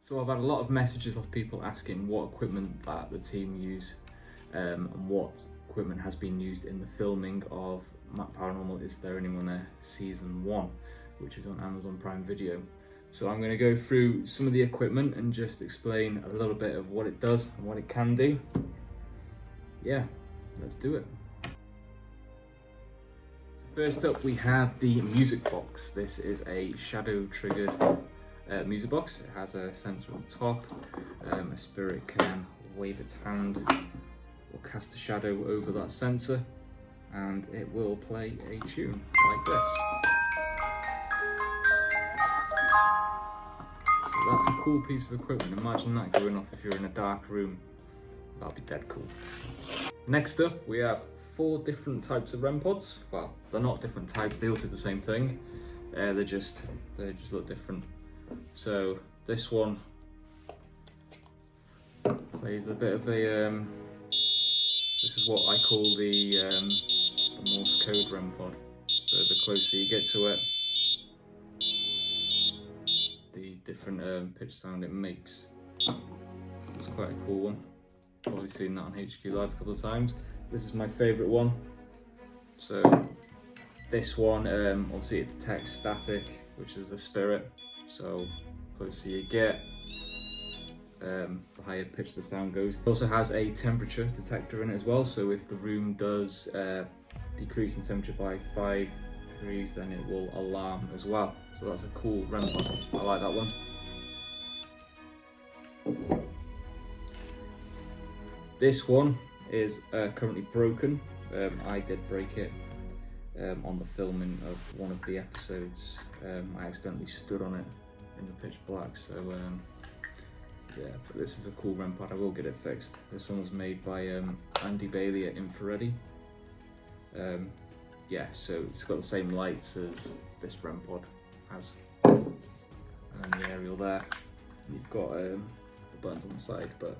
So I've had a lot of messages of people asking what equipment that the team use and what equipment has been used in the filming of Paranormal Is There Anyone There Season 1, which is on Amazon Prime Video. So I'm going to go through some of the equipment and just explain a little bit of what it does and what it can do. Yeah, let's do it. So first up we have the music box. This is a shadow triggered music box. It has a sensor on top. A spirit can wave its hand or cast a shadow over that sensor and it will play a tune like this. So that's a cool piece of equipment. Imagine that going off if you're in a dark room. That'd be dead cool. Next up we have 4 different types of REM pods. Well, they're not different types, they all do the same thing. They just look different. So this one plays a bit of a, this is what I call the Morse code REM pod. So the closer you get to it, the different pitch sound it makes. It's quite a cool one. Probably seen that on HQ Live a couple of times. This is my favourite one. So this one, obviously it detects static, which is the spirit. So the closer you get, the higher pitch the sound goes. It also has a temperature detector in it as well. So if the room does decrease in temperature by 5 degrees, then it will alarm as well. So that's a cool REM pod. I like that one. This one is currently broken. I did break it on the filming of one of the episodes. I accidentally stood on it in the pitch black, so yeah, but this is a cool REM pod. I will get it fixed. This one was made by Andy Bailey at Infrareddy. Yeah, so it's got the same lights as this REM pod has. And then the aerial there. You've got the buttons on the side, but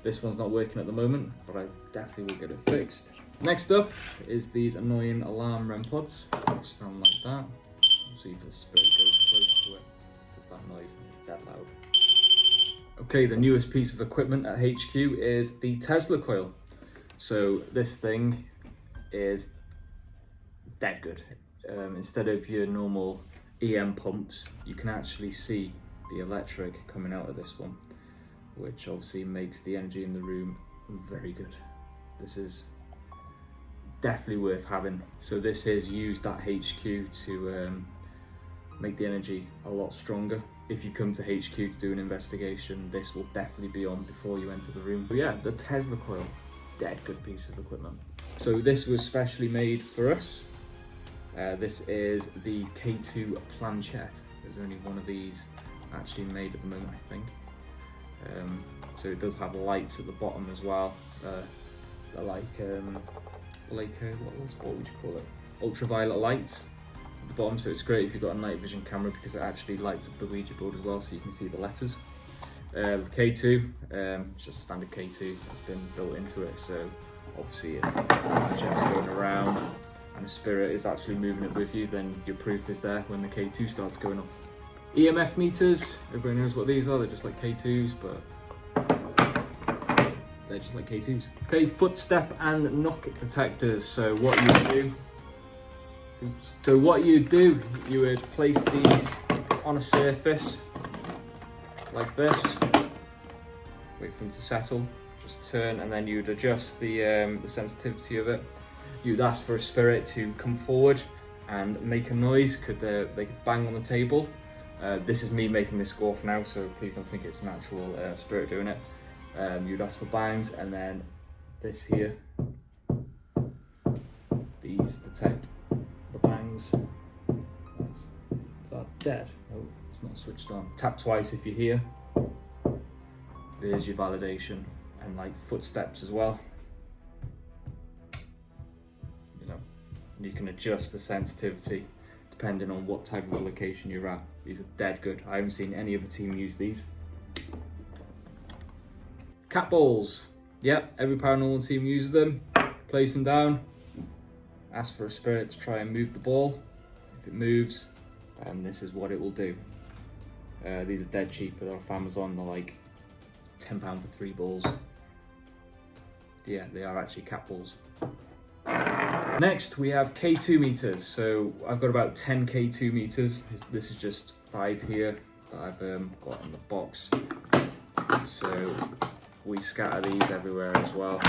this one's not working at the moment, but I definitely will get it fixed. Next up is these annoying alarm REM pods, which sound like that. See if the spirit goes close to it, because that noise is dead loud. Okay, the newest piece of equipment at HQ is the Tesla coil. So this thing is dead good. Instead of your normal EM pumps, you can actually see the electric coming out of this one, which obviously makes the energy in the room very good. This is definitely worth having. So this is used at HQ to make the energy a lot stronger. If you come to HQ to do an investigation, this will definitely be on before you enter the room. But yeah, the Tesla coil, dead good piece of equipment. So this was specially made for us. This is the K2 planchette. There's only one of these actually made at the moment, I think. So it does have lights at the bottom as well. They're like, what would you call it? Ultraviolet lights at the bottom, so it's great if you've got a night vision camera because it actually lights up the Ouija board as well, so you can see the letters. K2, it's just a standard K2 that's been built into it, so obviously if the jet's going around and the spirit is actually moving it with you, then your proof is there when the K2 starts going off. EMF meters, everybody knows what these are, they're just like K2s, but they're just like K2s. Okay, footstep and knock detectors. So what you do, you would place these on a surface like this, wait for them to settle, just turn, and then you'd adjust the sensitivity of it. You'd ask for a spirit to come forward and make a noise. They could bang on the table. This is me making this go off now, so please don't think it's an actual spirit doing it. You'd ask for bangs, and then this here, these detect the bangs. Is that dead? No, it's not switched on. Tap twice if you're here. There's your validation, and like footsteps as well. You know, you can adjust the sensitivity depending on what type of location you're at. These are dead good. I haven't seen any other team use these. Cat balls. Yep, every paranormal team uses them. Place them down. Ask for a spirit to try and move the ball. If it moves, this is what it will do. These are dead cheap, but they're off Amazon. They're like £10 for 3 balls. Yeah, they are actually cat balls. Next we have K2 meters. So I've got about 10 K2 meters. This is just 5 here that I've got in the box. So we scatter these everywhere as well,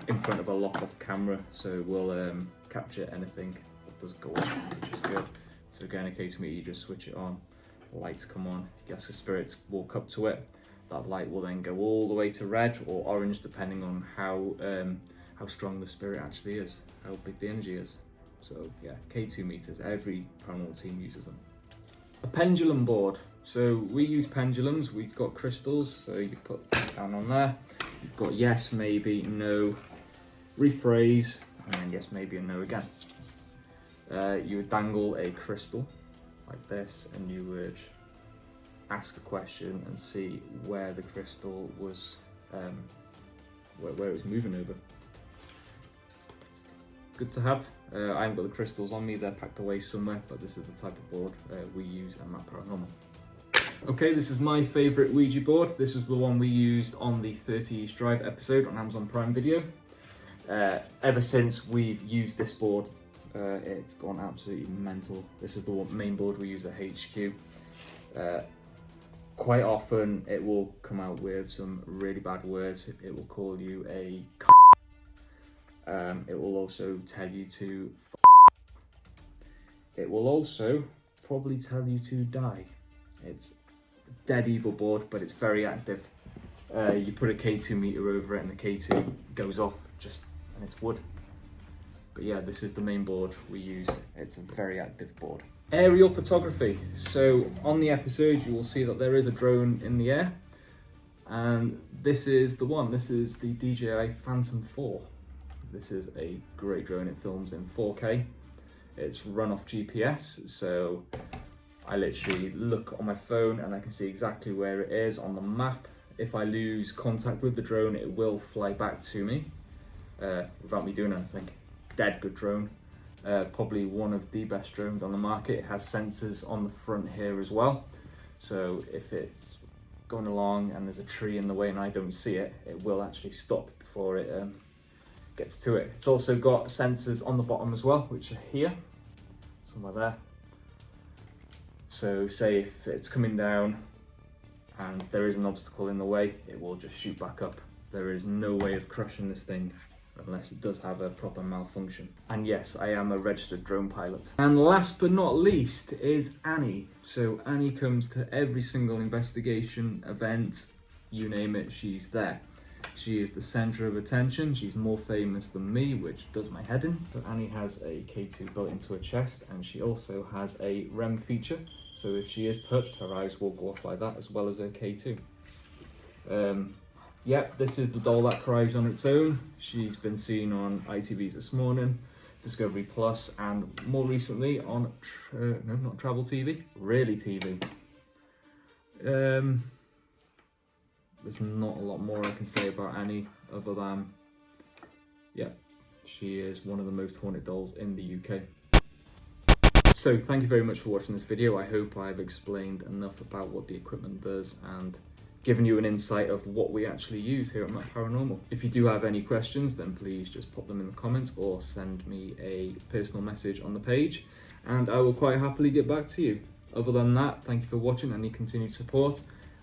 in front of a lock-off camera, so we'll capture anything that does go off, which is good. So again, a K2 meter, you just switch it on, the lights come on, you guess the spirits walk up to it. That light will then go all the way to red or orange, depending on how strong the spirit actually is, how big the energy is. So yeah, K2 meters, every paranormal team uses them. A pendulum board. So we use pendulums, we've got crystals, so you put that down on there. You've got yes, maybe, no, rephrase, and then yes, maybe, and no again. You would dangle a crystal like this, and you would ask a question and see where the crystal was, where it was moving over. Good to have. I haven't got the crystals on me, they're packed away somewhere, but this is the type of board we use at Map Paranormal. Okay, this is my favourite Ouija board. This is the one we used on the 30 East Drive episode on Amazon Prime Video. Ever since we've used this board, it's gone absolutely mental. This is the main board we use at HQ. Quite often it will come out with some really bad words. It will call you a it will also tell you to it will also probably tell you to die. It's a dead evil board, but it's very active. You put a K2 meter over it and the K2 goes off, and it's wood. But yeah, this is the main board we use. It's a very active board. Aerial photography. So on the episode, you will see that there is a drone in the air, and this is the one. This is the DJI Phantom 4. This is a great drone. It films in 4K. It's run off GPS, so I literally look on my phone and I can see exactly where it is on the map. If I lose contact with the drone, it will fly back to me without me doing anything. Dead good drone. Probably one of the best drones on the market. It has sensors on the front here as well. So if it's going along and there's a tree in the way and I don't see it, it will actually stop before it gets to it. It's also got sensors on the bottom as well, which are here, somewhere there. So say if it's coming down and there is an obstacle in the way, it will just shoot back up. There is no way of crushing this thing unless it does have a proper malfunction. And yes, I am a registered drone pilot. And last but not least is Annie. So Annie comes to every single investigation, event, you name it, she's there. She is the centre of attention. She's more famous than me, which does my head in. So Annie has a K2 built into her chest, and she also has a REM feature. So if she is touched, her eyes will go off like that, as well as her K2. Yep, this is the doll that cries on its own. She's been seen on ITV's This Morning, Discovery Plus, and more recently on, no, not Travel TV, Really TV. There's not a lot more I can say about Annie other than, yeah, she is one of the most haunted dolls in the UK. So thank you very much for watching this video. I hope I've explained enough about what the equipment does and given you an insight of what we actually use here at Map Paranormal. If you do have any questions, then please just pop them in the comments or send me a personal message on the page and I will quite happily get back to you. Other than that, thank you for watching and your continued support,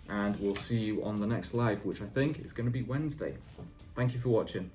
and we'll see you on the next live, which I think is going to be Wednesday. Thank you for watching.